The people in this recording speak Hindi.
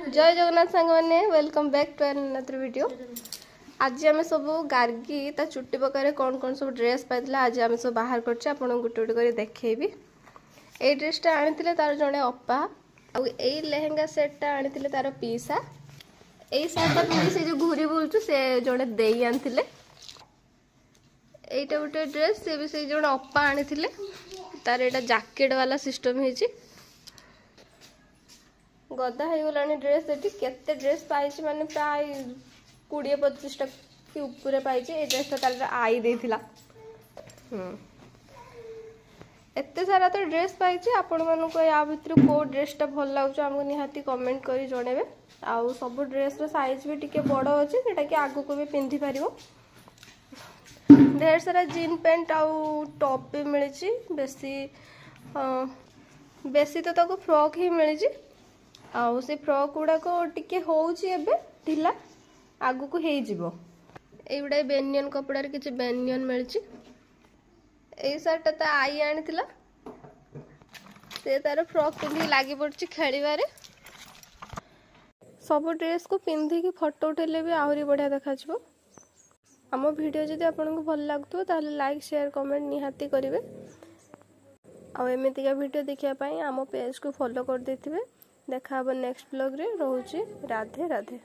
जय जगन्नाथ सांग मैंने welcome back to another video. आज आम सब गार्गी ता चुट्टी पकारे कौन कौन सब ड्रेस पाई आज आम सब बाहर कर गोटे गोटे देखी। ये ड्रेसटा आनी तार जड़े अपा आई लेहेंगा सेटा आनी तार पीसा यही सार्टा पिंधि से जो घूरी बुलचु से जड़े दे आनी यहीटा गोटे ड्रेस से भी से जड़े अपा आनी तार यहाँ जैकेट वाला सिस्टम है गदा हो गलानी ड्रेस ये केते ड्रेस पाई माने प्राय 20-25 टा कि ऊपर पाई ए ड्रेसटा तार आई देथिला। एते सारा तो ड्रेस पाई आपण मानू को या भितर को ड्रेसटा भल लागुच हमको निहाती कमेंट करी जणेबे। आउ सब ड्रेस रो साइज भी टिके बड़ अछि जेटा कि आगु को भी पिंधि पारिबो। ढेर सारा जीन पैंट आउ टॉप भी मिली बेसी तो ताको फ्रॉक ही मिली आउ से फ्रॉक गुड़ा को टिके होउची एबे ढिला आगु को हेई जिवो। एइबडा बेनियन कपड़ार किछि बेनियन मिलची। एई शर्ट ता आई आनिथिला से तार फ्रॉक पिंधि लागी पड़ची खेलिबारे। सब ड्रेस को पिंधि की फोटो उठेले भी आहुरी बढ़िया देखाजिवो। आम वीडियो जदि आपको भल लगुव ताहले लाइक शेयर कमेंट निहाती करेंगे। आउ एमतीका वीडियो देखा आम पेज को फॉलो कर देथिबे। देखा नेक्स्ट ब्लॉग रे। रोहुची राधे राधे।